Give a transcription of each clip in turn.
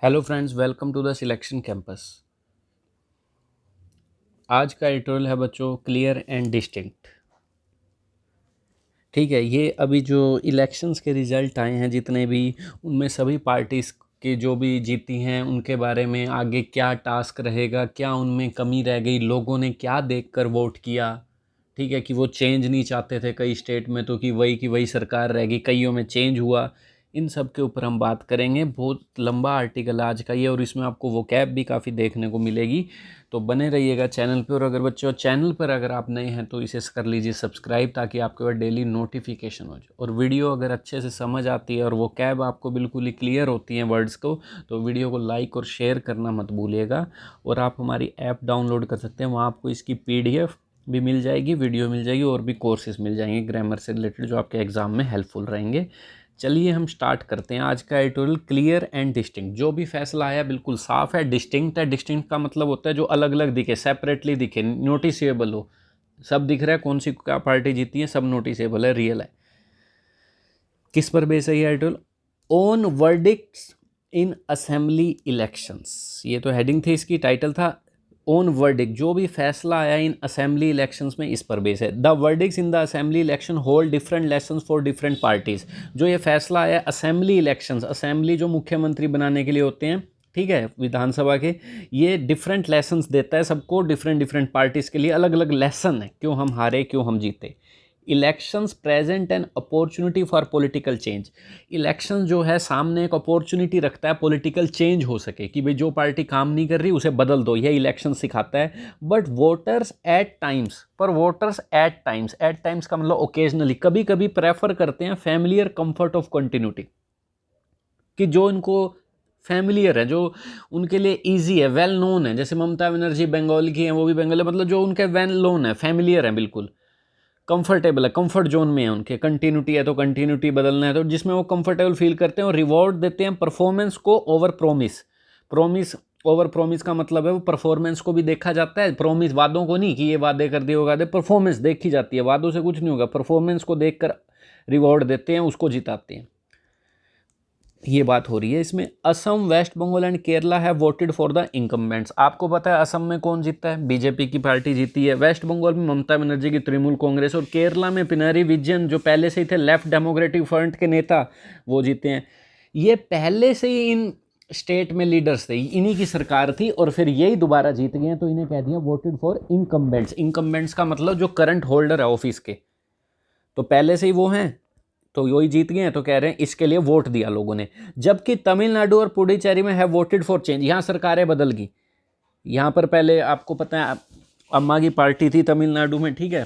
Hello friends, welcome to the selection campus. आज का editorial है बच्चों, क्लियर एंड डिस्टिंक्ट। ठीक है, ये अभी जो इलेक्शंस के रिज़ल्ट आए हैं जितने भी, उनमें सभी पार्टीज़ के जो भी जीती हैं उनके बारे में आगे क्या टास्क रहेगा, क्या उनमें कमी रह गई, लोगों ने क्या देखकर वोट किया। ठीक है, कि वो चेंज नहीं चाहते थे कई स्टेट में, तो कि वही सरकार रहेगी, कईयों में चेंज हुआ। इन सब के ऊपर हम बात करेंगे। बहुत लंबा आर्टिकल आज का ये, और इसमें आपको वो कैब भी काफ़ी देखने को मिलेगी। तो बने रहिएगा चैनल पे। और अगर बच्चों चैनल पर अगर आप नए हैं तो इसे कर लीजिए सब्सक्राइब, ताकि आपके पास डेली नोटिफिकेशन हो जाए। और वीडियो अगर अच्छे से समझ आती है और वो कैब आपको बिल्कुल ही क्लियर होती हैं वर्ड्स को, तो वीडियो को लाइक और शेयर करना मत भूलिएगा। और आप हमारी ऐप डाउनलोड कर सकते हैं, वहाँ आपको इसकी PDF भी मिल जाएगी, वीडियो मिल जाएगी, और भी कोर्सेज मिल जाएंगे ग्रामर से रिलेटेड जो आपके एग्ज़ाम में हेल्पफुल रहेंगे। चलिए हम स्टार्ट करते हैं आज का एडिटोरियल। क्लियर एंड डिस्टिंक्ट, जो भी फैसला आया बिल्कुल साफ है। डिस्टिंक्ट है, डिस्टिंक्ट का मतलब होता है जो अलग अलग दिखे, सेपरेटली दिखे, नोटिसेबल हो। सब दिख रहा है कौन सी क्या पार्टी जीती है, सब नोटिसेबल है, रियल है। किस पर बेस है ये editorial? On verdicts in assembly elections, ये तो हेडिंग थी इसकी, टाइटल था ओन वर्डिक्ट, जो भी फैसला आया इन असेंबली इलेक्शंस में, इस पर बेस है। The verdicts in the assembly election hold different lessons for different parties. जो ये फैसला आया असेंबली इलेक्शंस, असेंबली जो मुख्यमंत्री बनाने के लिए होते हैं, ठीक है, विधानसभा के, ये डिफरेंट लेसन्स देता है सबको, डिफरेंट डिफरेंट पार्टीज के लिए अलग अलग लेसन है, क्यों हम हारे, क्यों हम जीते। Elections present an opportunity for political change. Election जो है सामने एक अपॉर्चुनिटी रखता है, पॉलिटिकल चेंज हो सके, कि भाई जो पार्टी काम नहीं कर रही उसे बदल दो, यह इलेक्शन सिखाता है। बट वोटर्स एट टाइम्स, पर voters at times, at times का मतलब ओकेजनली, कभी कभी प्रेफर करते हैं फैमिलियर कंफर्ट ऑफ कंटिन्यूटी, कि जो इनको फैमिलियर है, जो उनके लिए इजी है, वेल नोन है। जैसे ममता बनर्जी बंगाल की हैं, वो भी बंगाल है, मतलब जो उनके वेल नोन है, फैमिलियर है, बिल्कुल कंफर्टेबल है, कंफर्ट जोन में है उनके। कंटिन्यूटी है तो कंटिन्यूटी बदलना है तो जिसमें वो कंफर्टेबल फील करते हैं, और रिवॉर्ड देते हैं परफॉर्मेंस को over promise. Promise over promise का मतलब है वो परफॉर्मेंस को भी देखा जाता है, प्रोमिस वादों को नहीं, कि ये वादे कर दिए होगा, परफॉर्मेंस देखी जाती है, वादों से कुछ नहीं होगा, परफॉर्मेंस को देखकर रिवॉर्ड देते हैं, उसको जिताते हैं। ये बात हो रही है इसमें। असम, वेस्ट बंगाल एंड केरला है वोटेड फॉर द इनकम्बेंट्स। आपको पता है असम में कौन जीतता है? बीजेपी की पार्टी जीती है। वेस्ट बंगाल में ममता बनर्जी की तृणमूल कांग्रेस, और केरला में पिनारी विजयन जो पहले से ही थे लेफ्ट डेमोक्रेटिक फ्रंट के नेता, वो जीते हैं। ये पहले से ही इन स्टेट में लीडर्स थे, इन्हीं की सरकार थी, और फिर यही दोबारा जीत गए हैं, तो इन्हें कह दिया वोटेड फॉर इनकम्बेंट्स। इनकम्बेंट्स का मतलब जो करंट होल्डर है ऑफिस के, तो पहले से ही वो हैं, तो वही जीत गए हैं, तो कह रहे हैं इसके लिए वोट दिया लोगों ने। जबकि तमिलनाडु और पुडुचेरी में है वोटेड फॉर चेंज, यहाँ सरकारें बदल गई। यहाँ पर पहले आपको पता है अम्मा की पार्टी थी तमिलनाडु में, ठीक है,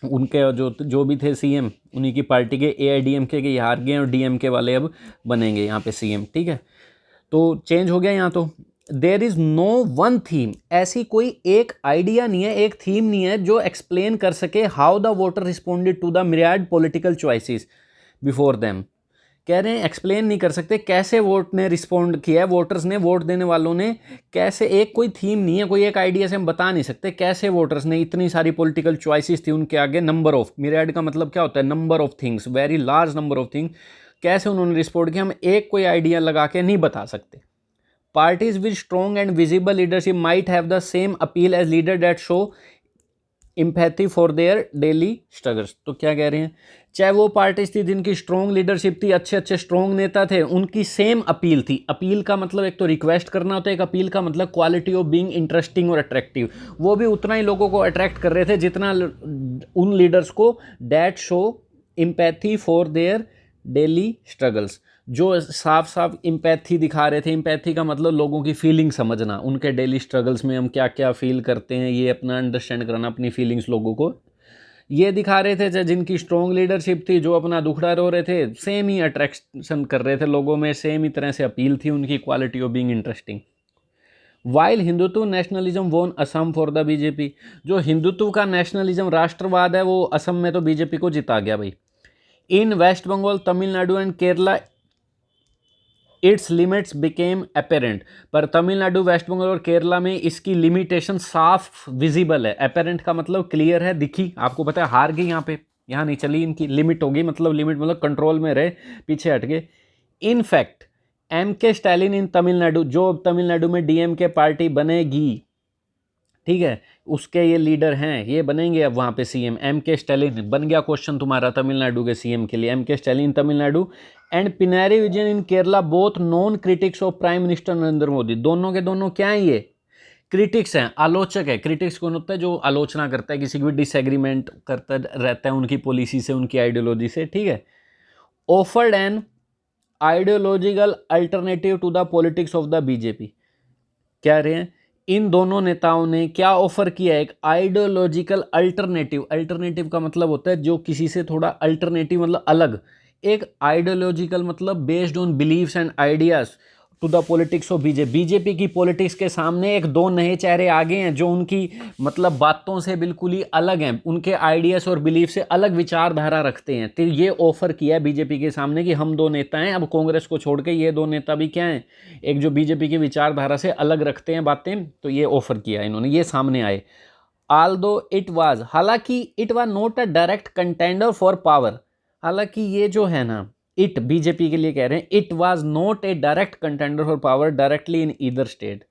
उनके जो जो भी थे CM, उन्हीं की पार्टी के, AIDMK के हार गए, और DMK वाले अब बनेंगे यहाँ पे CM, ठीक है। तो चेंज हो गया यहाँ। तो there is no one theme, ऐसी कोई एक आइडिया नहीं है, एक थीम नहीं है जो एक्सप्लेन कर सके how the voter responded to the myriad political choices before them. कह रहे हैं एक्सप्लेन नहीं कर सकते कैसे वोट ने रिस्पॉन्ड किया है, वोटर्स ने, वोट देने वालों ने कैसे। एक कोई थीम नहीं है, कोई एक आइडिया से हम बता नहीं सकते कैसे वोटर्स ने, इतनी सारी पॉलिटिकल चॉइसेस थी उनके आगे, नंबर ऑफ, मिरियाड का मतलब क्या होता है? Number of things, very large number of things, कैसे उन्होंने रिस्पॉन्ड किया, हम एक कोई आइडिया लगा के नहीं बता सकते। Parties with strong and visible leadership might have the same appeal as leader that show empathy for their daily struggles. तो क्या कह रहे हैं? चाहे वो पार्टीज थी जिनकी स्ट्रॉन्ग लीडरशिप थी, अच्छे अच्छे स्ट्रॉन्ग नेता थे, उनकी सेम अपील थी। अपील का मतलब एक तो रिक्वेस्ट करना होता है, एक अपील का मतलब क्वालिटी ऑफ बीइंग इंटरेस्टिंग और अट्रैक्टिव। वो भी उतना ही लोगों को अट्रैक्ट कर रहे थे जितना उन लीडर्स को that show empathy for their daily struggles, जो साफ साफ इम्पैथी दिखा रहे थे। इम्पैथी का मतलब लोगों की फीलिंग समझना, उनके डेली स्ट्रगल्स में हम क्या क्या फील करते हैं, ये अपना अंडरस्टैंड करना, अपनी फीलिंग्स लोगों को ये दिखा रहे थे। जिनकी स्ट्रॉन्ग लीडरशिप थी, जो अपना दुखड़ा रो रहे थे, सेम ही अट्रैक्शन कर रहे थे लोगों में, सेम ही तरह से अपील थी उनकी, quality of being interesting. While Hindutva nationalism वोन असम फॉर द बीजेपी, जो हिंदुत्व का नेशनलिज्म, राष्ट्रवाद है, वो असम में तो बीजेपी को जिता गया भाई। In West Bengal, Tamil Nadu and Kerala its limits became apparent, पर तमिलनाडु, वेस्ट बंगाल और केरला में इसकी लिमिटेशन साफ विजिबल है। अपेरेंट का मतलब क्लियर है, दिखी, आपको पता है हार गई यहाँ पे, यहाँ नहीं चली, इनकी लिमिट होगी, मतलब लिमिट मतलब कंट्रोल में रहे, पीछे हट गए। In fact M.K. स्टैलिन इन तमिलनाडु, जो तमिलनाडु में DMK पार्टी बनेगी, ठीक है, उसके ये लीडर हैं, ये बनेंगे अब वहाँ पे CM। M.K. स्टैलिन बन गया क्वेश्चन तुम्हारा तमिलनाडु के CM के लिए। M.K. Stalin Tamil Nadu and Pinarayi Vijayan in Kerala both non critics of prime minister Narendra Modi. दोनों के दोनों क्या हैं, ये क्रिटिक्स हैं, आलोचक है। क्रिटिक्स कौन होता है, जो आलोचना करता है, किसी की भी डिसएग्रीमेंट करता रहता है उनकी पॉलिसी से, उनकी आइडियोलॉजी से, ठीक है। Offered an ideological alternative to the politics of the BJP. कह रहे हैं इन दोनों नेताओं ने क्या ऑफर किया है, एक आइडियोलॉजिकल अल्टरनेटिव। अल्टरनेटिव का मतलब होता है जो किसी से थोड़ा अल्टरनेटिव, मतलब अलग। एक आइडियोलॉजिकल मतलब based on beliefs and ideas to the politics of BJP. BJP की पॉलिटिक्स के सामने एक दो नए चेहरे आ गए हैं जो उनकी मतलब बातों से बिल्कुल ही अलग हैं, उनके आइडियाज और बिलीफ से अलग विचारधारा रखते हैं। तो ये ऑफर किया है बीजेपी के सामने कि हम दो नेता हैं, अब कांग्रेस को छोड़ के ये दो नेता भी क्या हैं, एक जो बीजेपी की विचारधारा से अलग रखते हैं बातें, तो ये ऑफर किया इन्होंने, ये सामने आए। आल्दो इट वाज, हालांकि it was not a direct contender for power. हालांकि ये जो है ना, इट बीजेपी के लिए कह रहे हैं, it was not a direct contender for power directly in either state.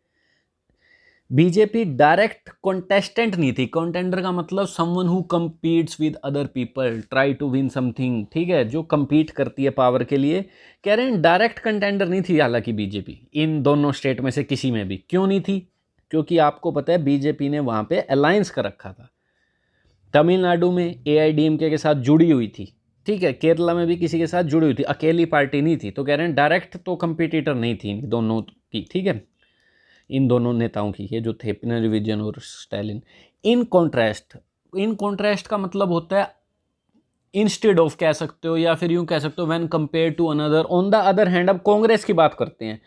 BJP direct contestant नहीं थी। कॉन्टेंडर का मतलब someone who competes with other people, try to win something, ठीक है, जो कम्पीट करती है पावर के लिए। कह रहे हैं डायरेक्ट कंटेंडर नहीं थी हालांकि बीजेपी इन दोनों स्टेट में से किसी में भी। क्यों नहीं थी, क्योंकि आपको पता है बीजेपी ने वहां पे अलायंस कर रखा था। तमिलनाडु में AIDMK के साथ जुड़ी हुई थी, ठीक है, केरला में भी किसी के साथ जुड़ी हुई थी, अकेली पार्टी नहीं थी। तो कह रहे हैं डायरेक्ट तो कंपटीटर नहीं थी इन दोनों की, ठीक है, इन दोनों नेताओं की, ये जो थे पिनराई विजयन और Stalin. In contrast, in contrast का मतलब होता है इंस्टेड ऑफ कह सकते हो, या फिर यूं कह सकते हो when compare to another. On the other hand, अब कांग्रेस की बात करते हैं।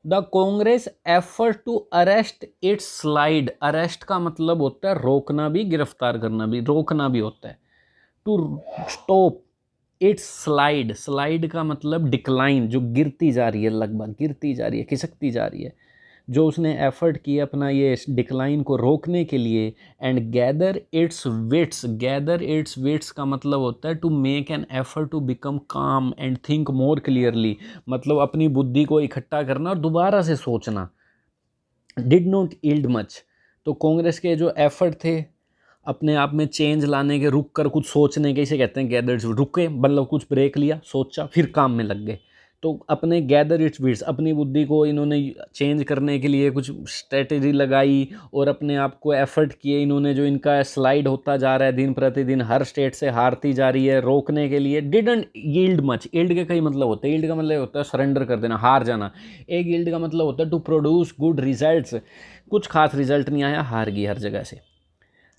The Congress effort to arrest its slide. Arrest का मतलब होता है रोकना भी, गिरफ्तार करना भी, रोकना भी होता है। To stop its slide. Slide का मतलब डिक्लाइन, जो गिरती जा रही है, लगभग गिरती जा रही है, खिसकती जा रही है, जो उसने एफर्ट किया अपना ये डिक्लाइन को रोकने के लिए। And gather its wits. Gather its wits का मतलब होता है to make an effort to become calm and think more clearly. मतलब अपनी बुद्धि को इकट्ठा करना और दोबारा से सोचना। Did not yield much. तो कांग्रेस के जो एफर्ट थे अपने आप में चेंज लाने के, रुक कर कुछ सोचने के, इसे कहते हैं गैदर। रुके मतलब कुछ ब्रेक लिया, सोचा, फिर काम में लग गए। तो अपने गैदर इट्स विट्स, अपनी बुद्धि को इन्होंने चेंज करने के लिए कुछ स्ट्रेटेजी लगाई और अपने आप को एफर्ट किए इन्होंने। जो इनका स्लाइड होता जा रहा है दिन प्रतिदिन, हर स्टेट से हारती जा रही है, रोकने के लिए। Didn't yield much. यील्ड के कई मतलब होते हैं। यील्ड का मतलब होता है सरेंडर कर देना, हार जाना। एक यील्ड का मतलब होता है टू प्रोड्यूस गुड रिजल्ट्स। कुछ खास रिजल्ट नहीं आया, हार गई हर जगह से।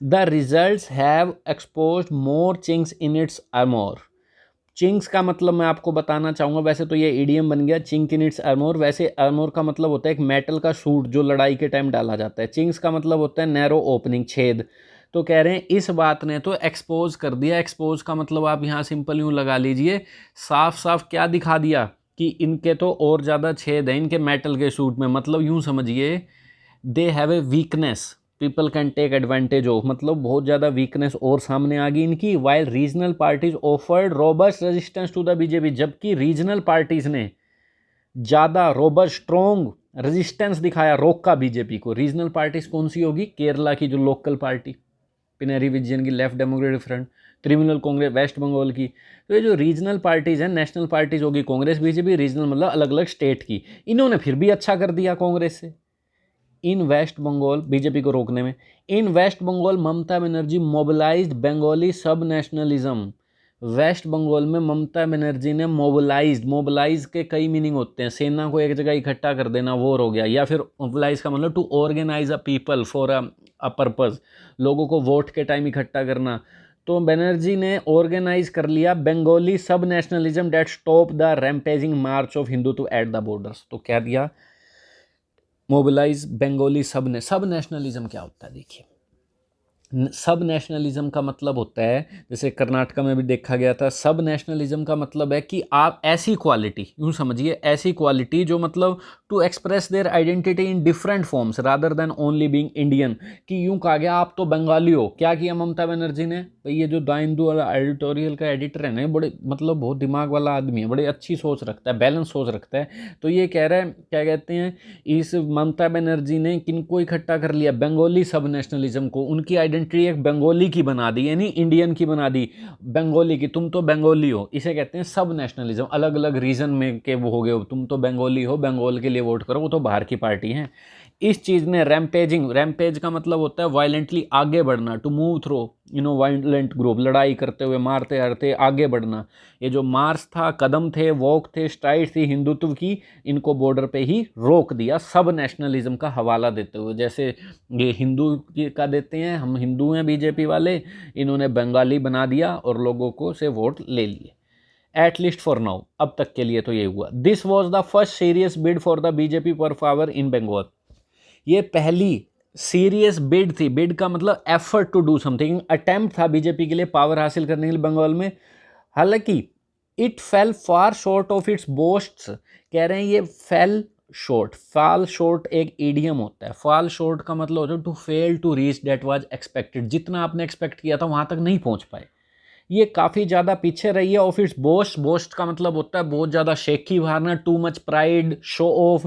The results have exposed more chinks in its armour. Chinks का मतलब मैं आपको बताना चाहूँगा, वैसे तो ये ईडियम बन गया, चिंक इन इट्स आर्मोर। वैसे आर्मोर का मतलब होता है एक मेटल का सूट जो लड़ाई के टाइम डाला जाता है। चिंक्स का मतलब होता है नैरो ओपनिंग, छेद। तो कह रहे हैं इस बात ने तो एक्सपोज कर दिया। एक्सपोज का मतलब आप यहाँ सिंपल यूँ लगा लीजिए, साफ साफ क्या दिखा दिया कि इनके तो और ज़्यादा छेद हैं इनके मेटल के सूट में। मतलब यूँ समझिए, they have a weakness people can take advantage of. मतलब बहुत ज़्यादा वीकनेस और सामने आ गई इनकी। While regional parties offered robust resistance to the BJP. जबकि रीजनल पार्टीज ने ज़्यादा रोबस्ट स्ट्रॉन्ग रेजिस्टेंस दिखाया, रोका बीजेपी को। रीजनल पार्टीज कौन सी होगी, केरला की जो लोकल पार्टी पिनराई विजयन की Left Democratic Front, Trinamool Congress West Bengal की। तो ये जो रीजनल पार्टीज हैं, नेशनल पार्टीज होगी कांग्रेस बीजेपी, रीजनल मतलब अलग अलग स्टेट की। इन्होंने फिर भी अच्छा कर दिया कांग्रेस से इन वेस्ट बंगाल, बीजेपी को रोकने में। इन West Bengal Mamata Banerjee mobilised Bengali sub nationalism. Waste Bengal में ममता बनर्जी ने मोबिलाइज्ड, मोबिलाइज के कई मीनिंग होते हैं। सेना को एक जगह इकट्ठा कर देना, वॉर हो गया। या फिर मोबिलाइज का मतलब to organise a people for a purpose, लोगों को वोट के टाइम इकट्ठा करना। तो बनर्जी ने ऑर्गेनाइज कर लिया Bengali sub nationalism did stop the rampaging march of Hindutva at the borders. तो क्या दिया, मोबिलाइज बंगाली सब नेशनलिज्म क्या होता है देखिए। सब नेशनलिज्म का मतलब होता है, जैसे कर्नाटका में भी देखा गया था, सब नेशनलिज्म का मतलब है कि आप ऐसी क्वालिटी, यूँ समझिए ऐसी क्वालिटी जो मतलब to express their identity in different forms rather than only being Indian. कि यूं कहा गया आप तो बंगाली हो। क्या किया ममता बनर्जी ने भाई, ये जो द हिंदू वाला एडिटोरियल का एडिटर है ना, बड़े मतलब बहुत दिमाग वाला आदमी है, बड़ी अच्छी सोच रखता है, बैलेंस सोच रखता है। तो ये कह रहा है, क्या कहते हैं, इस ममता बनर्जी ने किनको इकट्ठा कर लिया, बंगाली सब नेशनलिज्म को, उनकी आइडेंटिटी एक बंगाली की बना दी, यानी इंडियन की बना दी, बंगाली की, तुम तो बंगाली हो। इसे कहते हैं सब नेशनलिज्म, अलग अलग रीजन में के वो हो गए, तुम तो बंगाली हो, बंगाल के लिए वोट करो, वो तो बाहर की पार्टी है। इस चीज़ ने रैम्पेजिंग, रैम्पेज का मतलब होता है वायलेंटली आगे बढ़ना, to move through violent group, लड़ाई करते हुए, मारते हरते आगे बढ़ना। ये जो मार्च था, कदम थे, वॉक थे, स्ट्राइड थी हिंदुत्व की, इनको बॉर्डर पे ही रोक दिया सब नेशनलिज्म का हवाला देते हुए। जैसे ये हिंदू का देते हैं, हम हिंदू हैं बीजेपी वाले, इन्होंने बंगाली बना दिया और लोगों को से वोट ले लिए, एटलीस्ट फॉर नाउ, अब तक के लिए तो ये हुआ। This was the first serious bid for the BJP for power in Bengal. ये पहली सीरियस बिड थी, बिड का मतलब effort to do something, attempt था बीजेपी के लिए पावर हासिल करने के लिए बंगाल में। हालांकि it fell far short of its boasts, कह रहे हैं ये फेल शॉर्ट, फॉल शॉर्ट एक ईडियम होता है, फॉल शॉर्ट का मतलब होता है to fail to reach that was expected, जितना आपने एक्सपेक्ट किया था वहां तक नहीं पहुंच पाए, ये काफ़ी ज़्यादा पीछे रही है। ऑफ इट्स बोस्ट, बोस्ट का मतलब होता है बहुत ज़्यादा शेखी मारना, too much pride, show off,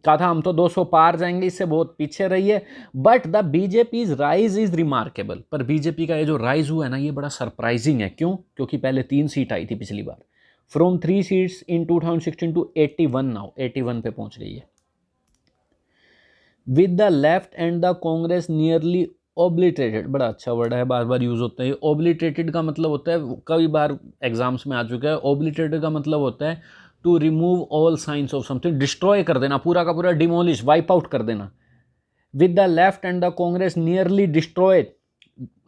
कहा था हम तो 200 पार जाएंगे, इससे बहुत पीछे रही है। But the BJP's rise is remarkable, पर बीजेपी का ये जो राइज हुआ है ना, ये बड़ा सरप्राइजिंग है। क्यों? क्योंकि पहले 3 सीट आई थी पिछली बार, from 3 seats in 2016 to 81, now 81 पे पहुंच गई है। With the left and the Congress nearly obliterated, बड़ा अच्छा वर्ड है, बार बार यूज होता है। ओब्लिटरेटेड का मतलब होता है, कई बार एग्जाम्स में आ चुका है, ओब्लिटरेटेड का मतलब होता है to remove all signs of something, destroy कर देना, पूरा का पूरा डिमोलिश, वाइप आउट कर देना। With the left and the Congress nearly destroyed,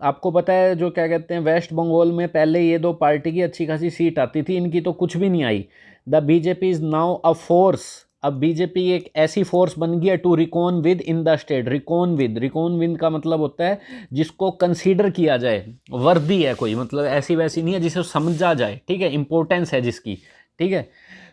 आपको पता है जो क्या कहते हैं, वेस्ट बंगाल में पहले ये 2 पार्टी की अच्छी खासी सीट आती थी, इनकी तो कुछ भी नहीं आई। The BJP is now a force, अब बीजेपी एक ऐसी फोर्स बन गई है to reckon with in the state. Reckon with का मतलब होता है जिसको कंसीडर किया जाए, वर्दी है कोई, मतलब ऐसी वैसी नहीं है, जिसे समझा जाए, ठीक है, इंपॉर्टेंस है जिसकी, ठीक है,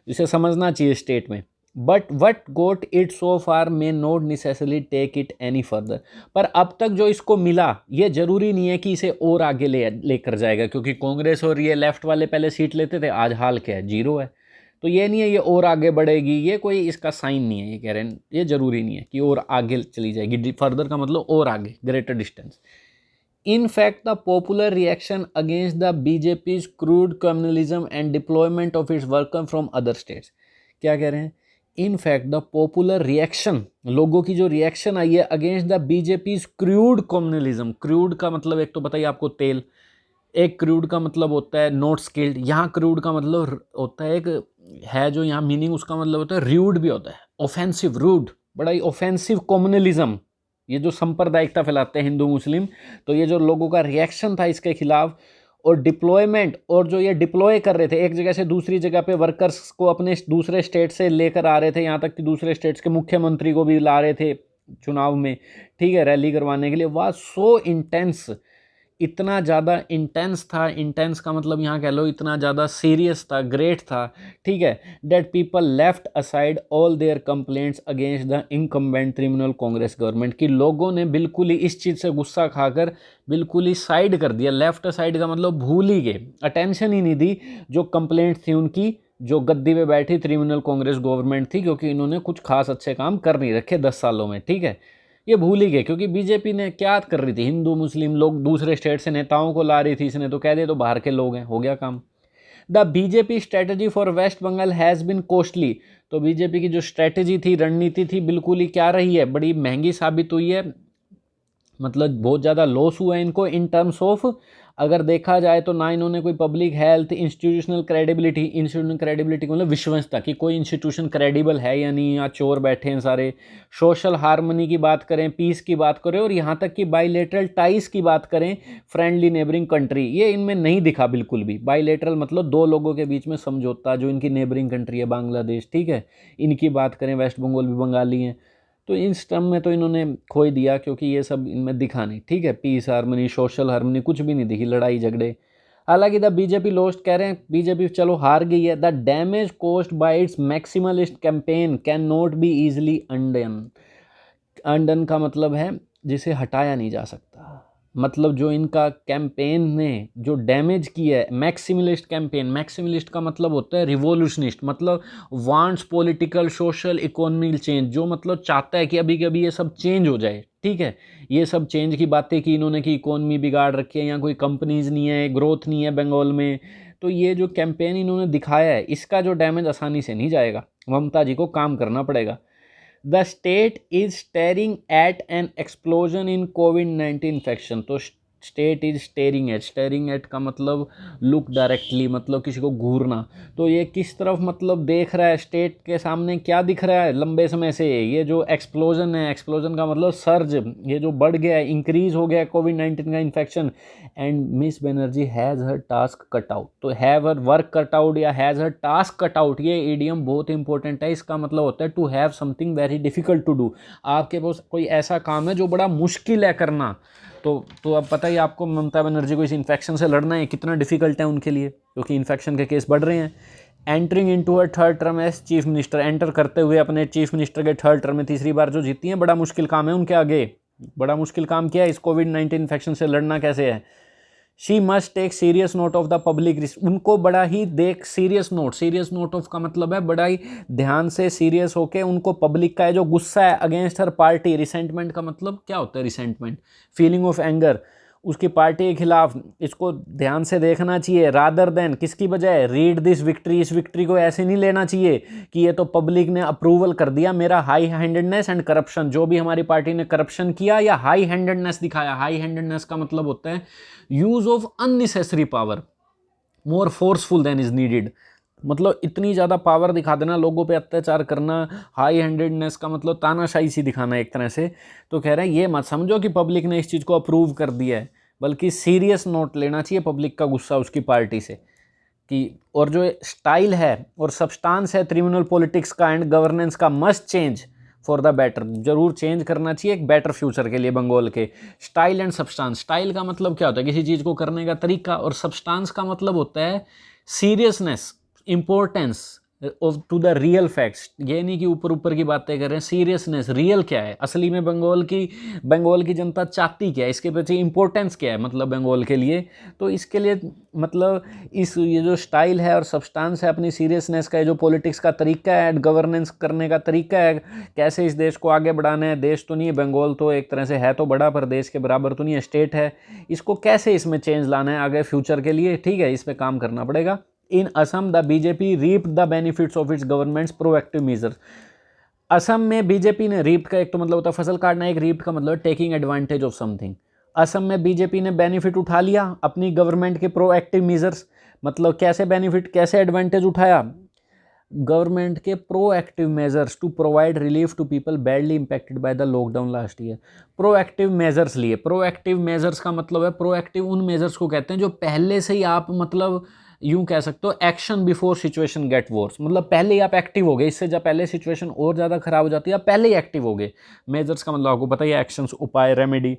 जिसे समझना चाहिए स्टेट में। But what got it so far may not necessarily take it any further, पर अब तक जो इसको मिला ये जरूरी नहीं है कि इसे और आगे लेकर जाएगा, क्योंकि कांग्रेस और ये लेफ्ट वाले पहले सीट लेते थे, आज हाल क्या है, 0 है। तो ये नहीं है ये और आगे बढ़ेगी, ये कोई इसका साइन नहीं है, ये कह रहे हैं ये जरूरी नहीं है कि और आगे चली जाएगी, फर्दर का मतलब और आगे, greater distance. In fact, the popular reaction against the BJP's crude communalism and deployment of its workers from other states, क्या कह रहे हैं, in fact the popular reaction, लोगों की जो रिएक्शन आई है against the BJP's crude communalism, crude का मतलब एक तो बताइए आपको तेल, एक क्रूड का मतलब होता है नॉट स्किल्ड, यहाँ क्रूड का मतलब होता है एक है जो यहाँ मीनिंग उसका मतलब होता है रूड भी होता है, ऑफेंसिव, रूड, बड़ा ही ऑफेंसिव कम्युनलिज्म, ये जो सांप्रदायिकता फैलाते हैं हिंदू मुस्लिम, तो ये जो लोगों का रिएक्शन था इसके खिलाफ, और डिप्लॉयमेंट, और जो ये डिप्लॉय कर रहे थे एक जगह से दूसरी जगह पे वर्कर्स को, अपने दूसरे स्टेट से लेकर आ रहे थे, यहाँ तक कि दूसरे स्टेट्स के मुख्यमंत्री को भी ला रहे थे चुनाव में, ठीक है, रैली करवाने के लिए, वाज सो इंटेंस, इतना ज़्यादा इंटेंस था, इंटेंस का मतलब यहाँ कह लो इतना ज़्यादा सीरियस था, ग्रेट था, ठीक है, that people left aside all their complaints against the incumbent criminal Congress government, की लोगों ने बिल्कुल ही इस चीज़ से गुस्सा खाकर बिल्कुल ही साइड कर दिया, लेफ्ट साइड का मतलब भूल ही गए, अटेंशन ही नहीं दी जो कंप्लेंट थी उनकी, जो गद्दी पे बैठी क्रिमिनल कांग्रेस गवर्नमेंट थी, क्योंकि इन्होंने कुछ खास अच्छे काम कर नहीं रखे 10 सालों में, ठीक है, ये भूल ही गए, क्योंकि बीजेपी ने क्या कर रही थी, हिंदू मुस्लिम लोग दूसरे स्टेट से नेताओं को ला रही थी, इसने तो कह दिया तो बाहर के लोग हैं, हो गया काम। The BJP strategy for West Bengal has been costly, तो बीजेपी की जो स्ट्रेटजी थी, रणनीति थी, बिल्कुल ही क्या रही है, बड़ी महंगी साबित हुई है, मतलब बहुत ज़्यादा लॉस हुआ है इनको इन टर्म्स ऑफ, अगर देखा जाए तो ना इन्होंने कोई पब्लिक हेल्थ, इंस्टीट्यूशनल क्रेडिबिलिटी मतलब विश्वसनीयता कि कोई इंस्टीट्यूशन क्रेडिबल है या नहीं, यहाँ चोर बैठे हैं सारे, सोशल हार्मनी की बात करें, पीस की बात करें, और यहाँ तक कि बाइलेटरल टाइज की बात करें, फ्रेंडली नेबरिंग कंट्री, ये इनमें नहीं दिखा बिल्कुल भी। बाइलेटरल मतलब 2 लोगों के बीच में समझौता, जो इनकी नेबरिंग कंट्री है बांग्लादेश, ठीक है, इनकी बात करें, वेस्ट बंगाल भी बंगाली हैं, तो इस टर्म में तो इन्होंने खो ही दिया, क्योंकि ये सब इनमें दिखा नहीं, ठीक है, पीस हारमनी, सोशल हारमनी कुछ भी नहीं दिखी, लड़ाई झगड़े। हालांकि द बीजेपी लॉस्ट, कह रहे हैं बीजेपी चलो हार गई है। The damage caused by it's maximalist campaign can not be easily undone. Undone का मतलब है जिसे हटाया नहीं जा सकता। मतलब जो इनका कैंपेन ने जो डैमेज किया है, मैक्सिमलिस्ट कैंपेन, मैक्सिमलिस्ट का मतलब होता है रिवोल्यूशनिस्ट, मतलब wants political social economic change, जो मतलब चाहता है कि अभी के अभी ये सब चेंज हो जाए। ठीक है, ये सब चेंज की बातें की इन्होंने कि इकोनॉमी बिगाड़ रखी है, यहाँ कोई कंपनीज नहीं है, ग्रोथ नहीं है बंगाल में। तो ये जो कैंपेन इन्होंने दिखाया है, इसका जो डैमेज आसानी से नहीं जाएगा, ममता जी को काम करना पड़ेगा। The state is staring at an explosion in COVID-19 infection। तो स्टेट इज स्टेरिंग एट का मतलब लुक डायरेक्टली, मतलब किसी को घूरना। तो ये किस तरफ मतलब देख रहा है, स्टेट के सामने क्या दिख रहा है लंबे समय से, ये जो एक्सप्लोजन है, एक्सप्लोजन का मतलब सर्ज, ये जो बढ़ गया है, इंक्रीज हो गया है कोविड-19 का infection. And Miss Banerjee has her task cut out. तो have her work cut out या has her task cut out, ये इडियम बहुत इंपॉर्टेंट है। इसका मतलब होता है to have something very difficult to do. आपके पास कोई ऐसा काम है जो बड़ा मुश्किल है करना। तो अब पता ही आपको, ममता बनर्जी को इस इन्फेक्शन से लड़ना है कितना डिफिकल्ट है उनके लिए, क्योंकि इन्फेक्शन के केस बढ़ रहे हैं। Entering into a third term as chief minister, enter करते हुए अपने चीफ मिनिस्टर के थर्ड टर्म में तीसरी बार जो जीती हैं, बड़ा मुश्किल काम है उनके आगे। बड़ा मुश्किल काम क्या है, इस कोविड-19 इन्फेक्शन से लड़ना कैसे है। She must take serious note of the public risk, उनको बड़ा ही देख सीरियस नोट ऑफ का मतलब है बड़ा ही ध्यान से सीरियस होके उनको पब्लिक का जो गुस्सा है अगेंस्ट हर पार्टी, रिसेंटमेंट का मतलब क्या होता है, रिसेंटमेंट फीलिंग ऑफ एंगर, उसकी पार्टी के खिलाफ, इसको ध्यान से देखना चाहिए। रादर देन, किसकी बजाय, रीड दिस विक्ट्री, इस विक्ट्री को ऐसे नहीं लेना चाहिए कि ये तो पब्लिक ने अप्रूवल कर दिया मेरा हाई हैंडेडनेस एंड करप्शन, जो भी हमारी पार्टी ने करप्शन किया या हाई हैंडेडनेस दिखाया। हाई हैंडेडनेस का मतलब होता है use of unnecessary power, more forceful than is needed, मतलब इतनी ज़्यादा पावर दिखा देना, लोगों पे अत्याचार करना। हाई हैंडेडनेस का मतलब तानाशाही सी दिखाना एक तरह से। तो कह रहे हैं ये मत समझो कि पब्लिक ने इस चीज़ को अप्रूव कर दिया है, बल्कि सीरियस नोट लेना चाहिए पब्लिक का गुस्सा उसकी पार्टी से कि, और जो स्टाइल है और सब्सटेंस है ट्रिब्यूनल पॉलिटिक्स का एंड गवर्नेंस का, must change for the better, जरूर चेंज करना चाहिए एक बेटर फ्यूचर के लिए बंगाल के। स्टाइल एंड सब्सटेंस, स्टाइल का मतलब क्या होता है, किसी चीज़ को करने का तरीका, और सब्सटेंस का मतलब होता है seriousness, importance of to the real facts. ये नहीं कि ऊपर ऊपर की बातें कर रहे हैं, सीरियसनेस, रियल क्या है असली में, बंगाल की जनता चाहती क्या है, इसके पीछे इंपॉर्टेंस क्या है, मतलब बंगाल के लिए। तो इसके लिए मतलब ये जो स्टाइल है और सब्सटेंस है, अपनी सीरियसनेस का, जो पॉलिटिक्स का तरीका है, गवर्नेंस करने का तरीका है, कैसे इस देश को आगे बढ़ाना है। देश तो नहीं है बंगाल, तो एक तरह से है तो बड़ा, पर देश के बराबर तो नहीं है, स्टेट है। इसको कैसे इसमें चेंज लाना है आगे फ्यूचर के लिए, ठीक है, इस पर काम करना पड़ेगा। In Assam, the BJP reaped the benefits of its government's proactive measures। Assam में बीजेपी ने, रीप का एक तो मतलब होता है फसल काटना, एक रीप का मतलब taking advantage of something. Assam में बीजेपी ने बेनिफिट उठा लिया अपनी गवर्नमेंट के प्रोएक्टिव मेजर्स, मतलब कैसे बेनिफिट, कैसे एडवांटेज उठाया, गवर्नमेंट के proactive measures to provide relief to people badly impacted by the lockdown last year. Proactive measures लिए, प्रोएक्टिव मेजर्स का मतलब है, प्रोएक्टिव उन मेजर्स को कहते हैं जो पहले से ही आप मतलब यूं कह सकते हो action before situation get worse, मतलब पहले ही आप एक्टिव हो गए, इससे जब पहले सिचुएशन और ज़्यादा खराब हो जाती है आप पहले ही एक्टिव हो गए। मेजर्स का मतलब आपको पता ही है, एक्शंस, उपाय, रेमेडी।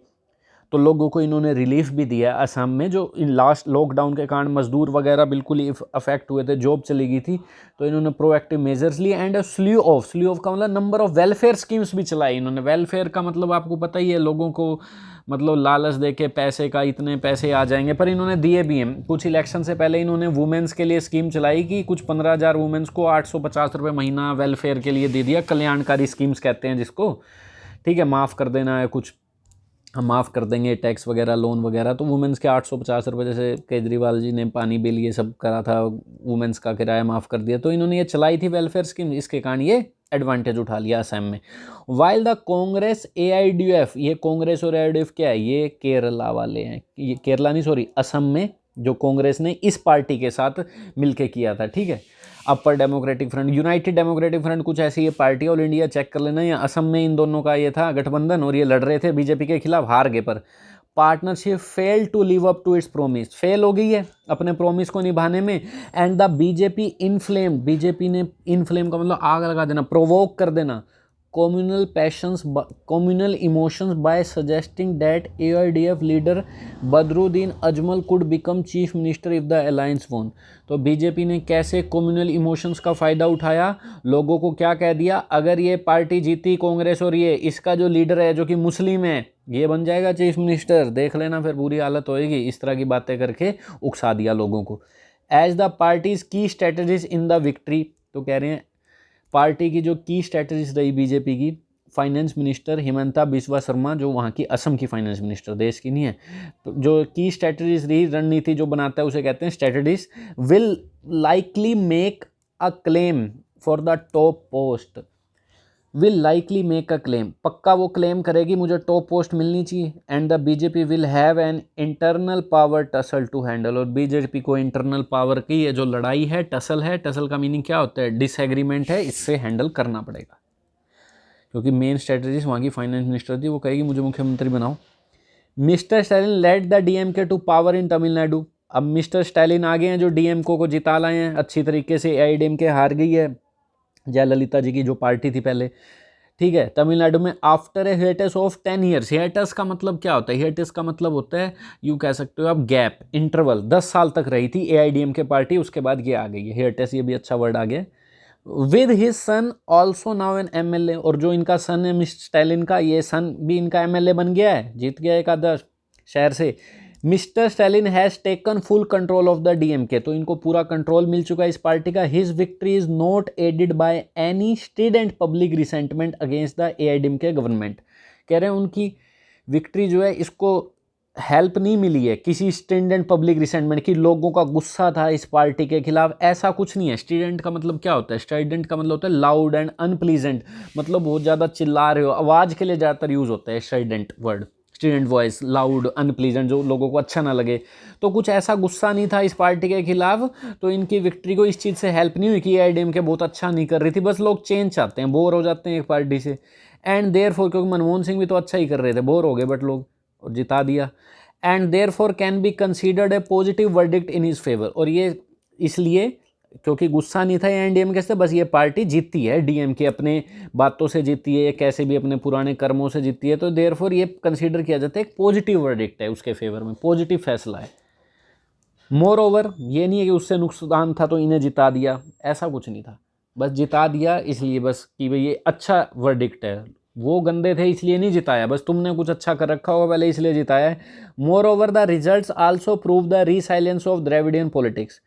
तो लोगों को इन्होंने रिलीफ भी दिया असम में, जो इन लास्ट लॉकडाउन के कारण मजदूर वगैरह बिल्कुल ही अफेक्ट हुए थे, जॉब चली गई थी। तो इन्होंने प्रोएक्टिव मेजर्स लिए एंड स्लू ऑफ का मतलब नंबर ऑफ वेलफेयर स्कीम्स भी चलाई इन्होंने। वेलफेयर का मतलब आपको पता ही है, लोगों को मतलब लालच दे के पैसे का, इतने पैसे आ जाएंगे, पर इन्होंने दिए भी हैं। कुछ इलेक्शन से पहले इन्होंने वुमेन्स के लिए स्कीम चलाई कि कुछ 15,000 वुमेन्स को 850 रुपये महीना वेलफेयर के लिए दे दिया, कल्याणकारी स्कीम्स कहते हैं जिसको, ठीक है, माफ़ कर देना है, कुछ हम माफ़ कर देंगे टैक्स वगैरह, लोन वगैरह। तो वुमेंस के 850 रुपये, जैसे केजरीवाल जी ने पानी बिल ये सब करा था, वुमेंस का किराया माफ़ कर दिया, तो इन्होंने ये चलाई थी वेलफेयर स्कीम, इसके कारण ये एडवांटेज उठा लिया असम में। वाइल द कांग्रेस AIDF, ये कांग्रेस और AIDF क्या है, ये केरला वाले हैं, ये केरला नहीं सॉरी असम में, जो कांग्रेस ने इस पार्टी के साथ मिलके किया था, ठीक है। Upper democratic front, united democratic front, कुछ ऐसी ये पार्टी, ऑल इंडिया चेक कर लेना, या असम में इन दोनों का ये था गठबंधन और ये लड़ रहे थे बीजेपी के खिलाफ, हार गए। पर partnership fail to live up to its promise, fail हो गई है अपने प्रोमिस को निभाने में। And the BJP inflamed, BJP ने, इनफ्लेम का मतलब आग लगा देना, प्रोवोक कर देना, communal emotions by suggesting that AIDF leader Badruddin Ajmal could become chief minister if the alliance won। तो बीजेपी ने कैसे कम्युनल इमोशंस का फ़ायदा उठाया, लोगों को क्या कह दिया, अगर ये पार्टी जीती कांग्रेस और ये इसका जो लीडर है जो कि मुस्लिम है ये बन जाएगा चीफ मिनिस्टर, देख लेना फिर बुरी हालत होएगी। इस तरह की बातें करके उकसा दिया लोगों को। एज द पार्टीज की स्ट्रेटजीज इन द विक्ट्री, तो कह रहे हैं पार्टी की जो की स्ट्रेटजीज रही बीजेपी की, फाइनेंस मिनिस्टर हिमंता बिस्वा शर्मा जो वहाँ की असम की फाइनेंस मिनिस्टर, देश की नहीं है, तो जो की स्ट्रेटजीज रही, रणनीति जो बनाता है उसे कहते हैं strategies, will likely make a claim for the top post, will likely make a claim, पक्का वो क्लेम करेगी मुझे टॉप पोस्ट मिलनी चाहिए। And the BJP will have an internal power tussle to handle, और बीजेपी को इंटरनल पावर की ये जो लड़ाई है, टसल का मीनिंग क्या होता है, डिसएग्रीमेंट है, इससे हैंडल करना पड़ेगा। क्योंकि मेन स्ट्रेटजिस्ट वहाँ की फाइनेंस मिनिस्टर थी, वो कहेगी मुझे मुख्यमंत्री बनाओ। Mister Stalin led the DMK to power in Tamil Nadu, अब मिस्टर स्टैलिन आ गए हैं जो डीएमके को जिता लाए हैं अच्छी तरीके से। एआईडीएमके हार गई है जयललिता जी की जो पार्टी थी पहले, ठीक है, तमिलनाडु में। आफ्टर ए हिएटस ऑफ 10 ईयर्स, हिएटस का मतलब क्या होता है, हिएटस का मतलब होता है, यूँ कह सकते हो आप गैप, इंटरवल, 10 साल तक रही थी एआईडीएमके पार्टी, उसके बाद ये आ गई है हिएटस, ये भी अच्छा वर्ड आ गया। With his son also now N MLA, और जो इनका सन है मिस्टर स्टैलिन का, ये सन भी इनका एमएलए बन गया है, जीत गया एक आधा शहर से। Mister Stalin has taken full control of the DMK, तो इनको पूरा कंट्रोल मिल चुका है इस पार्टी का। His victory is not aided by any student public resentment against the AIADMK government, कह रहे हैं उनकी विक्ट्री जो है इसको हेल्प नहीं मिली है किसी स्टूडेंट पब्लिक रिसेंटमेंट की, लोगों का गुस्सा था इस पार्टी के खिलाफ, ऐसा कुछ नहीं है। स्टूडेंट का मतलब क्या होता है, स्टूडेंट का मतलब होता है लाउड एंड अनप्लीजेंट, मतलब बहुत ज़्यादा चिल्ला रहे हो, आवाज़ के लिए ज़्यादातर यूज़ होता है student word, student voice, loud unpleasant, जो लोगों को अच्छा ना लगे। तो कुछ ऐसा गुस्सा नहीं था इस पार्टी के खिलाफ, तो इनकी विक्ट्री को इस चीज़ से हेल्प नहीं हुई कि एआईडीएमके बहुत अच्छा नहीं कर रही थी, बस लोग चेंज चाहते हैं, बोर हो जाते हैं एक पार्टी से। एंड देयरफॉर, क्योंकि मनमोहन सिंह भी तो अच्छा ही कर रहे थे, बोर हो गए बट लोग, और जिता दिया। And therefore can be considered A positive verdict in his favour, और ये इसलिए क्योंकि गुस्सा नहीं था एनडीएमके से, बस ये पार्टी जीती है, डीएमके अपने बातों से जीती है, कैसे भी अपने पुराने कर्मों से जीती है, तो देयरफॉर ये कंसीडर किया जाता है एक पॉजिटिव वर्डिक्ट है उसके फेवर में, पॉजिटिव फैसला है। मोर ओवर, ये नहीं है कि उससे नुकसान था तो इन्हें जिता दिया, ऐसा कुछ नहीं था, बस जिता दिया इसलिए बस कि भाई ये अच्छा वर्डिक्ट है, वो गंदे थे इसलिए नहीं जिताया, बस तुमने कुछ अच्छा कर रखा होगा पहले इसलिए जिताया है। Moreover the results also prove the resilience of Dravidian politics,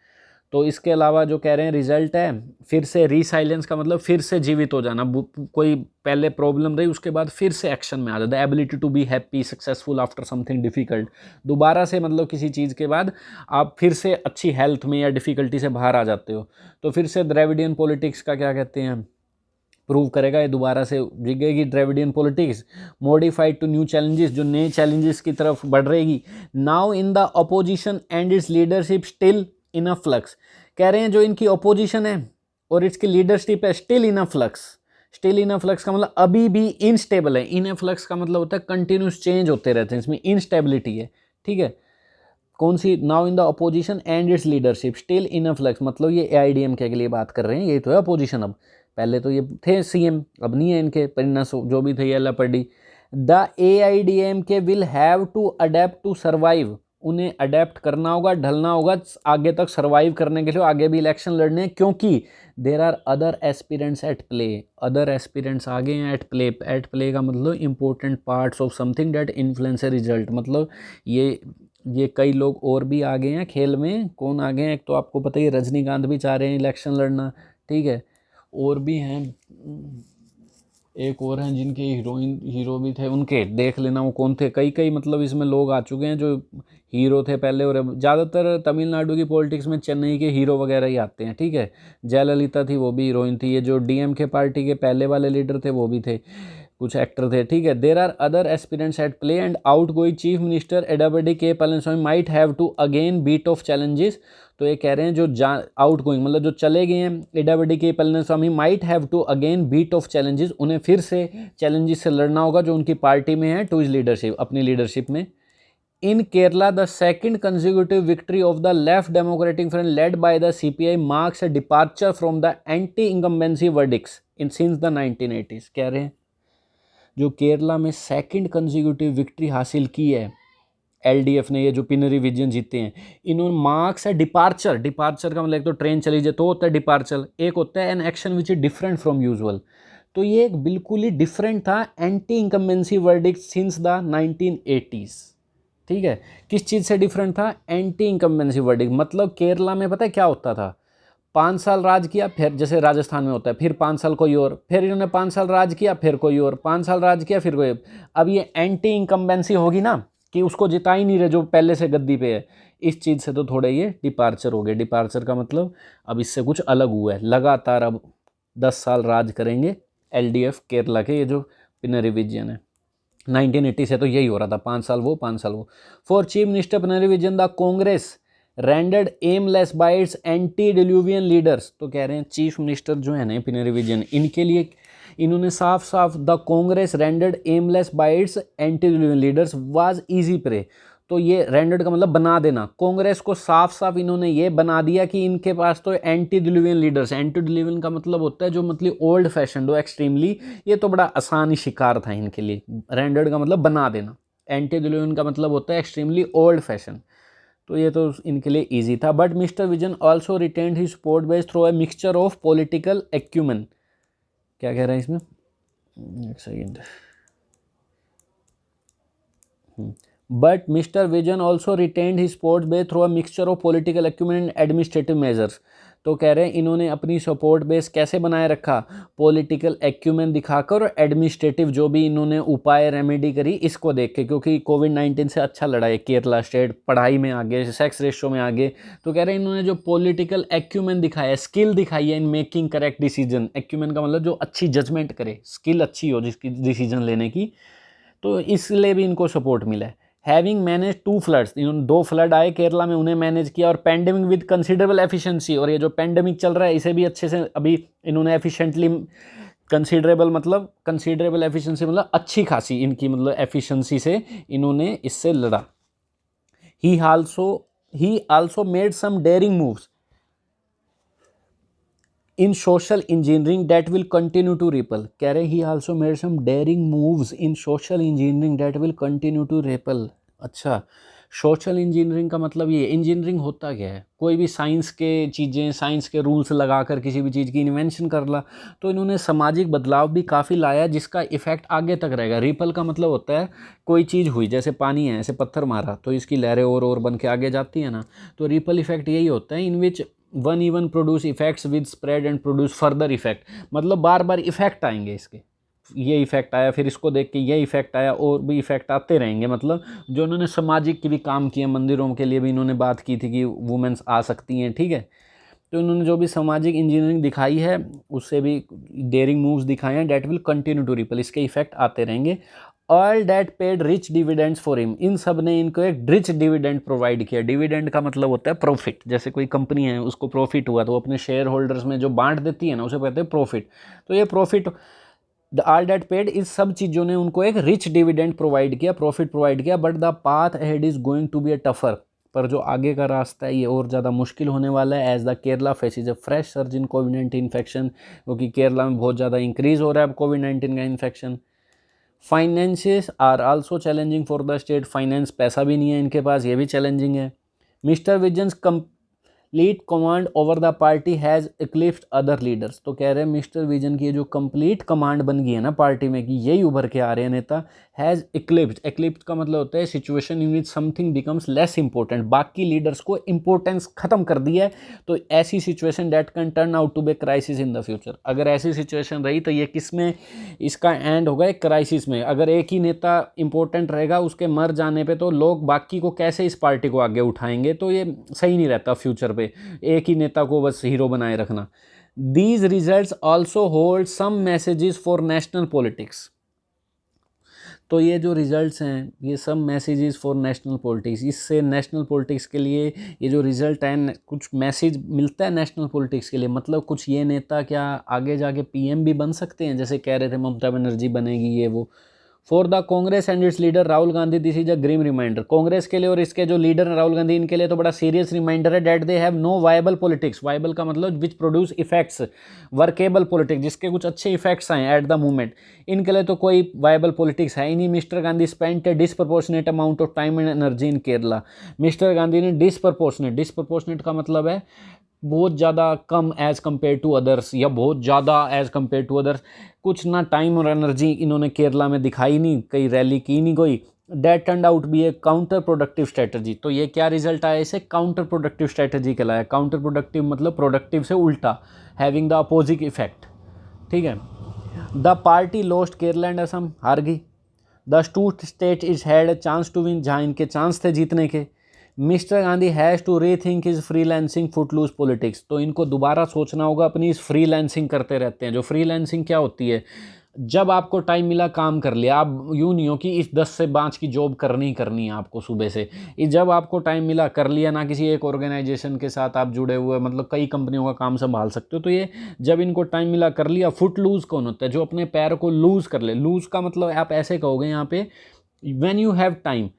तो इसके अलावा जो कह रहे हैं रिजल्ट है फिर से, रीसाइलेंस का मतलब फिर से जीवित हो जाना, कोई पहले प्रॉब्लम रही उसके बाद फिर से एक्शन में आ जाता है, ability to be happy successful after something difficult, दोबारा से मतलब किसी चीज़ के बाद आप फिर से अच्छी हेल्थ में या डिफ़िकल्टी से बाहर आ जाते हो, तो फिर से द्रविडियन पॉलिटिक्स का क्या कहते हैं प्रूव करेगा, ये दोबारा से जिगेगी Dravidian politics. Modified to new challenges, जो नए चैलेंजेस की तरफ बढ़ रहेगी। Now in the opposition and its leadership still in a flux, कह रहे हैं जो इनकी अपोजिशन है और इसकी लीडरशिप है still in a flux, still in a flux का मतलब अभी भी इनस्टेबल है, इन अ फ्लक्स का मतलब होता है कंटिन्यूस चेंज होते रहते हैं, इसमें इनस्टेबिलिटी है, ठीक है। कौन सी, now in the opposition and its leadership still in a flux, मतलब ये एआईडीएमके के लिए बात कर रहे हैं, ये तो है अपोजिशन, अब पहले तो ये थे सीएम, अब नहीं है इनके, परिणा जो भी थे ये लपड़ी। The AIADMK will have to adapt to survive, उन्हें अडेप्ट करना होगा, ढलना होगा आगे तक सर्वाइव करने के लिए, आगे भी इलेक्शन लड़ने हैं, क्योंकि there are other aspirants at play, other aspirants आगे हैं एट प्ले का मतलब important parts of something that influence a result, मतलब ये कई लोग और भी आगे हैं खेल में, कौन आगे हैं, एक तो आपको पता ही रजनीकांत भी चाह रहे हैं इलेक्शन लड़ना, ठीक है, और भी हैं, एक और हैं जिनके हीरो भी थे, उनके देख लेना वो कौन थे, कई मतलब इसमें लोग आ चुके हैं जो हीरो थे पहले, और ज़्यादातर तमिलनाडु की पॉलिटिक्स में चेन्नई के हीरो वगैरह ही आते हैं, ठीक है। जयललिता थी वो भी हीरोइन थी, ये जो डीएमके पार्टी के पहले वाले लीडर थे वो भी थे, कुछ एक्टर थे, ठीक है। There are other aspirants at play and outgoing chief minister Edappadi के Palaniswami might have to again beat off challenges, तो ये कह रहे हैं जो आउट गोइंग मतलब जो चले गए हैं एडप्टी के Palaniswami might have to again beat off challenges, उन्हें फिर से चैलेंजेस से लड़ना होगा जो उनकी पार्टी में है, टू इज लीडरशिप, अपनी लीडरशिप में। In Kerala, the second consecutive victory of the Left Democratic Front led by the CPI marks a departure from the anti-incumbency verdicts since the 1980s, कह रहे हैं जो केरला में सेकंड कंसेक्यूटिव विक्ट्री हासिल की है एलडीएफ ने, ये जो पिनरी विजन जीते हैं, इन्होंने मार्क्स है डिपार्चर। डिपार्चर का मतलब एक तो ट्रेन चली जाए तो होता है डिपार्चर, एक होता है an action which is different from usual. तो ये एक बिल्कुल ही डिफरेंट था anti incumbency verdict since the 1980s। ठीक है, किस चीज़ से डिफरेंट था? Anti incumbency verdict. मतलब केरला में पता है क्या होता था, 5 साल राज किया, फिर जैसे राजस्थान में होता है, फिर 5 साल कोई और, फिर इन्होंने 5 साल राज किया, फिर कोई और 5 साल राज किया, फिर कोई। अब ये एंटी इनकम्बेंसी होगी ना, कि उसको जिता ही नहीं रहे जो पहले से गद्दी पे है, इस चीज़ से तो थोड़े ये डिपार्चर हो गए। डिपार्चर का मतलब अब इससे कुछ अलग हुआ है, लगातार अब 10 साल राज करेंगे एलडीएफ केरला के, ये जो पिनरी विजयन है। 1980 से तो यही हो रहा था, 5 साल वो 5 साल वो। For chief minister Pinarayi Vijayan the Congress rendered aimless by its antediluvian leaders. तो कह रहे हैं चीफ मिनिस्टर जो है ना पिनरी विजयन, इनके लिए इन्होंने साफ साफ the Congress rendered aimless by its antediluvian leaders was easy prey. तो ये रेंडर्ड का मतलब बना देना, कांग्रेस को साफ साफ इन्होंने ये बना दिया कि इनके पास तो एंटी डिल्यूवियन लीडर्स। एंटी डिल्यूवियन का मतलब होता है जो मतलब ओल्ड फैशन हो एक्सट्रीमली, ये तो बड़ा आसान ही शिकार था इनके लिए। रेंडर्ड का मतलब बना देना, एंटी डिल्यूवियन का मतलब होता है एक्सट्रीमली ओल्ड फैशन, तो ये तो इनके लिए इजी था। But mister vision also retained his support base through a mixture of political acumen. क्या कह रहा है इसमें, एक second. But Mr. Vision also retained his support base through a mixture of political acumen and administrative measures। तो कह रहे हैं इन्होंने अपनी सपोर्ट बेस कैसे बनाए रखा, पॉलिटिकल एक्यूमेन दिखाकर और एडमिनिस्ट्रेटिव जो भी इन्होंने उपाय रेमेडी करी इसको देख के, क्योंकि कोविड-19 से अच्छा लड़ा है केरला स्टेट, पढ़ाई में आगे, सेक्स रेशो में आगे। तो कह रहे हैं इन्होंने जो पॉलिटिकल एक्यूमेन दिखाया है, स्किल दिखाई है in making correct decision. Acumen का मतलब जो अच्छी जजमेंट करे, स्किल अच्छी हो जिसकी डिसीजन लेने की, तो इसलिए भी इनको सपोर्ट मिला है। हैविंग मैनेज 2 फ्लड्स, इन्होंने 2 फ्लड आए केरला में, उन्हें मैनेज किया, और पेंडेमिक विद कंसिडरेबल एफिशिएंसी, और ये जो पेंडेमिक चल रहा है इसे भी अच्छे से अभी इन्होंने एफिशिएंटली, कंसिडरेबल मतलब कंसिडरेबल एफिशिएंसी मतलब अच्छी खासी इनकी मतलब एफिशिएंसी से इन्होंने इससे लड़ा। He also made some daring moves in social engineering that will continue to ripple. कह रहे he also made some daring moves in social engineering that will continue to ripple. अच्छा, सोशल इंजीनियरिंग का मतलब ये, इंजीनियरिंग होता क्या है, कोई भी साइंस के चीज़ें, साइंस के रूल्स लगाकर किसी भी चीज़ की इन्वेंशन कर ला। तो इन्होंने सामाजिक बदलाव भी काफ़ी लाया जिसका इफेक्ट आगे तक रहेगा। रिपल का मतलब होता है कोई चीज़ हुई, जैसे पानी है, ऐसे पत्थर मारा तो इसकी लहरें और बन के आगे जाती है ना, तो रिपल इफेक्ट यही होता है, in which one even produce effects with spread and produce further effect. मतलब बार बार इफेक्ट आएंगे इसके, ये इफेक्ट आया, फिर इसको देख के ये इफेक्ट आया, और भी इफेक्ट आते रहेंगे। मतलब जो इन्होंने सामाजिक की भी काम किए, मंदिरों के लिए भी इन्होंने बात की थी कि वुमेन्स आ सकती हैं, ठीक है। तो इन्होंने जो भी सामाजिक इंजीनियरिंग दिखाई है उससे भी डेयरिंग मूव्स दिखाए हैं, that will continue to ripple, इसके इफेक्ट आते रहेंगे। All that paid rich dividends for him, इन सब ने इनको एक रिच डिविडेंड प्रोवाइड किया। डिविडेंड का मतलब होता है प्रॉफिट, जैसे कोई कंपनी है उसको प्रॉफिट हुआ तो वो अपने शेयर होल्डर्स में जो बांट देती है ना, उसे कहते हैं प्रॉफिट। तो ये profit, the all that paid, इस सब चीज़ों ने उनको एक रिच डिविडेंड प्रोवाइड किया, प्रॉफिट प्रोवाइड किया। But the path ahead is going to be a tougher, पर जो आगे का रास्ता है ये और ज़्यादा मुश्किल होने वाला है। As the Kerala faces a fresh surge in कोविड-19 इन्फेक्शन, क्योंकि केरला में बहुत ज़्यादा इंक्रीज हो रहा है अब कोविड-19 का infection. Finances are also challenging for the state, finance, पैसा भी नहीं है इनके पास, ये भी चैलेंजिंग है। Mister visions complete command over the party has eclipsed other leaders. तो कह रहे हैं मिस्टर विजन की जो कंप्लीट कमांड बन गई है ना पार्टी में, कि यही उभर के आ रहे हैं नेता। हैज़ इक्लिप्स्ड, इक्लिप्स्ड का मतलब होता है situation in which something becomes less important, बाकी लीडर्स को इंपॉर्टेंस खत्म कर दिया है। तो ऐसी situation that can turn out to be crisis in the future, अगर ऐसी सिचुएशन रही तो ये किस में इसका एंड होगा, एक क्राइसिस में। अगर एक ही नेता इंपॉर्टेंट रहेगा, उसके मर जाने पे तो लोग बाकी को कैसे इस पार्टी को आगे उठाएंगे, तो ये सही नहीं रहता फ्यूचर पे एक ही नेता को बस हीरो बनाए रखना। These results also hold some messages for national politics. तो ये जो रिजल्ट्स हैं ये सब मैसेजेस फॉर नेशनल पॉलिटिक्स, इससे नेशनल पॉलिटिक्स के लिए ये जो रिजल्ट है कुछ मैसेज मिलता है नेशनल पॉलिटिक्स के लिए। मतलब कुछ ये नेता क्या आगे जाके पीएम भी बन सकते हैं, जैसे कह रहे थे ममता बनर्जी बनेगी ये वो। For the Congress and its leader Rahul Gandhi this is a grim reminder. Congress के लिए और इसके जो लीडर हैं राहुल गांधी, इनके लिए तो बड़ा सीरियस रिमाइंडर है that they have no viable politics. Viable का मतलब which produce effects, workable politics, जिसके कुछ अच्छे इफेक्ट्स आए एट द मोमेंट, इनके लिए तो कोई वायबल पॉलिटिक्स है ही नहीं। Mister Gandhi spent A disproportionate amount of time and energy in Kerala. Mister Gandhi ने डिसप्रपोर्शनेट का मतलब है बहुत ज़्यादा कम एज़ कम्पेयर टू अदर्स, या बहुत ज़्यादा एज़ कम्पेयर टू अदर्स, कुछ ना टाइम और एनर्जी इन्होंने केरला में दिखाई नहीं, कहीं रैली की नहीं कोई। That turn out be a counterproductive strategy. तो ये क्या रिजल्ट आया, इसे काउंटर प्रोडक्टिव स्ट्रैटेजी कहलाया। काउंटर प्रोडक्टिव मतलब प्रोडक्टिव से उल्टा, हैविंग द अपोजिट इफेक्ट, ठीक है। The party lost Kerala and Assam, हार गई। The two state is had a chance to win, जहाँ इनके चांस थे जीतने के। Mister Gandhi has to rethink his freelancing footloose politics. तो इनको दोबारा सोचना होगा अपनी इस फ्रीलांसिंग करते रहते हैं। जो फ्रीलांसिंग क्या होती है, जब आपको टाइम मिला काम कर लिया। आप यूँ नहीं हो कि इस 10 से 5 की जॉब करनी ही करनी है आपको सुबह से। जब आपको टाइम मिला कर लिया, ना किसी एक ऑर्गेनाइजेशन के साथ आप जुड़े हुए, मतलब कई कंपनियों का काम संभाल सकते हो। तो ये जब इनको टाइम मिला कर लिया। फुट लूज कौन होता है, जो अपने पैर को लूज कर ले। लूज का मतलब आप ऐसे कहोगे यहाँ पे, व्हेन यू हैव टाइम,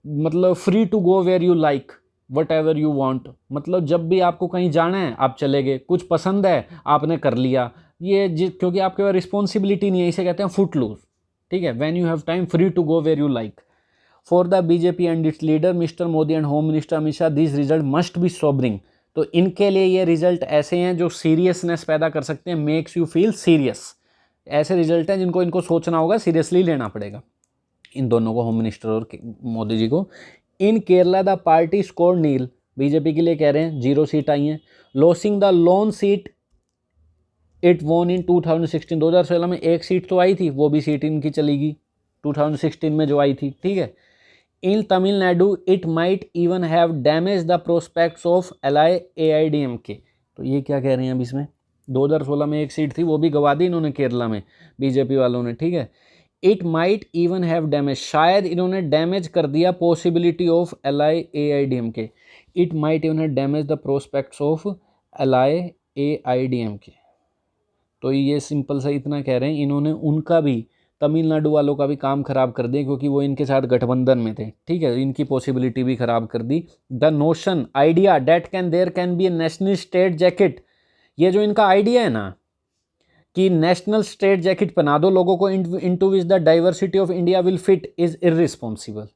मतलब free to go where you like whatever you want, मतलब जब भी आपको कहीं जाना है आप चले गए, कुछ पसंद है आपने कर लिया। ये क्योंकि आपके पास रिस्पॉन्सिबिलिटी नहीं है, इसे कहते हैं फुट लूज, ठीक है। When you have time free to go where you like. For the BJP and its leader mister Modi and home minister Amit Shah this result must be sobering. तो इनके लिए ये रिजल्ट ऐसे हैं जो सीरियसनेस पैदा कर सकते हैं, मेक्स यू फील सीरियस। ऐसे रिजल्ट हैं जिनको इनको सोचना होगा, सीरियसली लेना पड़ेगा इन दोनों को, होम मिनिस्टर और मोदी जी को। In Kerala the party score nil, BJP के लिए कह रहे हैं 0 सीट आई हैं। Losing the lone seat it won in 2016, 2016 में एक सीट तो आई थी, वो भी सीट इनकी चली गई 2016 में जो आई थी, ठीक है। In Tamil Nadu it might even have damage the prospects of ally AIDMK। तो ये क्या कह रहे हैं अब इसमें, 2016 में एक सीट थी वो भी गवा दी इन्होंने केरला में बीजेपी वालों ने, ठीक है। It might even have damage, शायद इन्होंने डैमेज कर दिया possibility of ally AIDMK। It might even have damage the prospects of ally AIDMK। तो ये सिंपल सा इतना कह रहे हैं, इन्होंने उनका भी, तमिलनाडु वालों का भी काम खराब कर दिया, क्योंकि वो इनके साथ गठबंधन में थे, ठीक है। इनकी पॉसिबिलिटी भी खराब कर दी। The notion idea that can there can be a national straitjacket, ये जो इनका आइडिया है ना कि नेशनल स्टेट जैकेट पहना दो लोगों को, into which the diversity of India will fit, is irresponsible.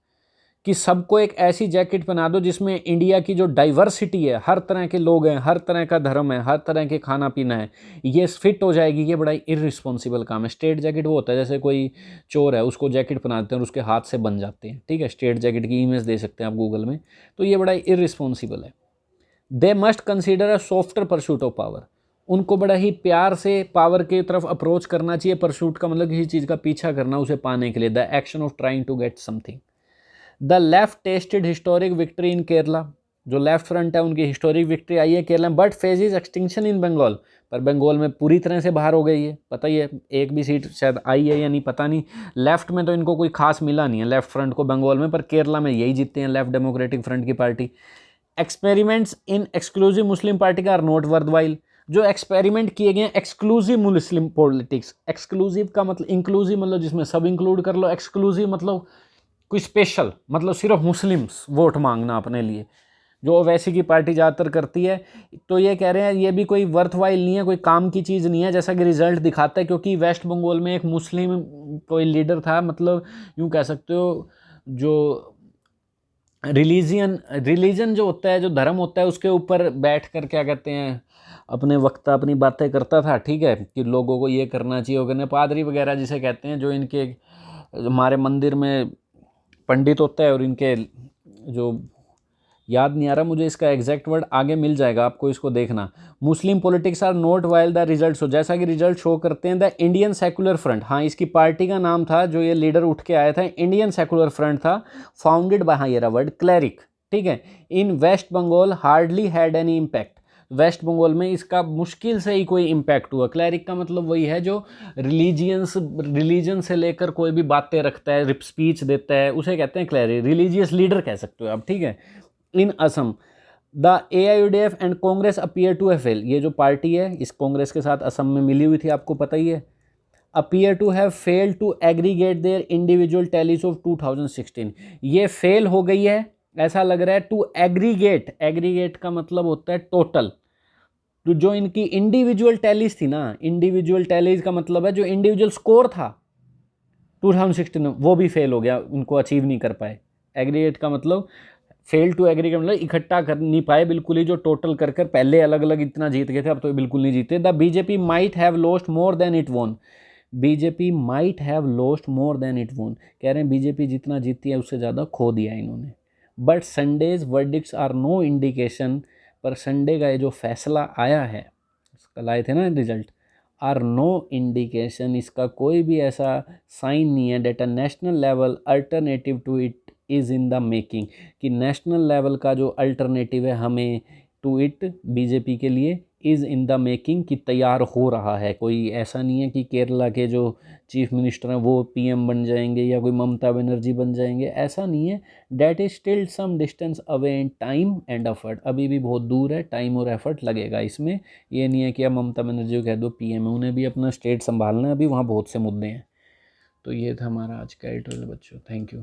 कि सबको एक ऐसी जैकेट पहना दो जिसमें इंडिया की जो डाइवर्सिटी है, हर तरह के लोग हैं, हर तरह का धर्म है, हर तरह के खाना पीना है, ये फिट हो जाएगी। ये बड़ा इररिस्पॉन्सिबल काम है। स्टेट जैकेट वो होता है जैसे कोई चोर है उसको जैकेट पहनाते हैं और उसके हाथ से बन जाते हैं, ठीक है। स्टेट जैकेट की इमेज दे सकते हैं आप गूगल में। तो ये बड़ा इररिस्पॉन्सिबल है। They must consider a softer pursuit of power, उनको बड़ा ही प्यार से पावर की तरफ अप्रोच करना चाहिए। परसूट का मतलब किसी चीज़ का पीछा करना उसे पाने के लिए, the action of trying to get something. The left tasted historic victory in Kerala, जो लेफ्ट फ्रंट है उनकी हिस्टोरिक विक्ट्री आई है केरला में, but faces extinction in Bengal, पर बंगाल में पूरी तरह से बाहर हो गई है। पता ही है, एक भी सीट शायद आई है या नहीं पता नहीं। लेफ्ट में तो इनको कोई खास मिला नहीं है लेफ्ट फ्रंट को बंगाल में, पर केरला में यही जीतते हैं लेफ्ट डेमोक्रेटिक फ्रंट की party. Experiments in exclusive Muslim party का आर नॉट वर्थवाइल, जो एक्सपेरिमेंट किए गए एक्सक्लूसिव मुस्लिम पॉलिटिक्स। एक्सक्लूसिव का मतलब, इंक्लूसिव मतलब जिसमें सब इंक्लूड कर लो, एक्सक्लूसिव मतलब कोई स्पेशल, मतलब सिर्फ मुस्लिम्स वोट मांगना अपने लिए, जो ओवैसी की पार्टी ज़्यादातर करती है। तो ये कह रहे हैं ये भी कोई वर्थवाइल नहीं है, कोई काम की चीज़ नहीं है, जैसा कि रिजल्ट दिखाता है। क्योंकि वेस्ट बंगाल में एक मुस्लिम कोई लीडर था, मतलब यूँ कह सकते हो जो रिलीजन जो होता है, जो धर्म होता है, उसके ऊपर बैठ कर क्या कहते हैं अपने वक्ता अपनी बातें करता था, ठीक है, कि लोगों को ये करना चाहिए, वो करना। पादरी वगैरह जिसे कहते हैं, जो इनके हमारे मंदिर में पंडित होता है, और इनके जो याद नहीं आ रहा मुझे इसका एग्जैक्ट वर्ड, आगे मिल जाएगा आपको, इसको देखना। Muslim politics are not while the result show, जैसा कि रिजल्ट शो करते हैं। द इंडियन सेकुलर फ्रंट, हाँ इसकी पार्टी का नाम था, जो ये लीडर उठ के आया था, इंडियन सेकुलर फ्रंट था, फाउंडेड बाय, हाँ ये रहा वर्ड, क्लैरिक, ठीक है। In West Bengal hardly had any impact, West Bengal में इसका मुश्किल से ही कोई इम्पैक्ट हुआ। क्लैरिक का मतलब वही है जो रिलीजन से लेकर कोई भी बातें रखता है, स्पीच देता है, उसे कहते हैं क्लैरिक, रिलीजियस लीडर कह सकते हो आप, ठीक है। In Assam the AIUDF and Congress appear to fail, ये जो पार्टी है इस कांग्रेस के साथ असम में मिली हुई थी, आपको पता ही है। appear to have failed to aggregate their individual tallies of 2016। ये फेल हो गई है ऐसा लग रहा है टू एग्रीगेट, एग्रीगेट का मतलब होता है टोटल। तो जो इनकी इंडिविजुअल टैलीज थी ना, इंडिविजुअल टैलीज का मतलब है जो इंडिविजुअल स्कोर था 2016 में, वो भी फेल हो गया, उनको अचीव नहीं कर पाए। एग्रीगेट का मतलब फेल टू एग्रीगेट मतलब इकट्ठा कर नहीं पाए बिल्कुल ही, जो टोटल कर कर पहले अलग अलग इतना जीत गए थे, अब तो बिल्कुल नहीं जीते। The BJP might have lost more than it won, BJP might have lost more than it won, कह रहे हैं बीजेपी जितना जीती है उससे ज़्यादा खो दिया इन्होंने। But Sunday's verdicts are no indication, पर संडे का ये जो फैसला आया है, कल आए थे ना रिजल्ट, आर नो इंडिकेशन, इसका कोई भी ऐसा साइन नहीं है that a national level alternative to it is in the making, कि नेशनल लेवल का जो अल्टरनेटिव है हमें टू इट बीजेपी के लिए इज़ इन द मेकिंग, कि तैयार हो रहा है। कोई ऐसा नहीं है कि केरला के जो चीफ मिनिस्टर हैं वो पीएम बन जाएंगे या कोई ममता बनर्जी बन जाएंगे, ऐसा नहीं है। That is still some distance away in time and effort, अभी भी बहुत दूर है, टाइम और एफर्ट लगेगा इसमें। ये नहीं है कि अब ममता बनर्जी को कह दो पीएम है, उन्हें भी अपना स्टेट संभालना है, अभी वहाँ बहुत से मुद्दे हैं। तो ये था हमारा आज का एडिटोरियल बच्चों, थैंक यू।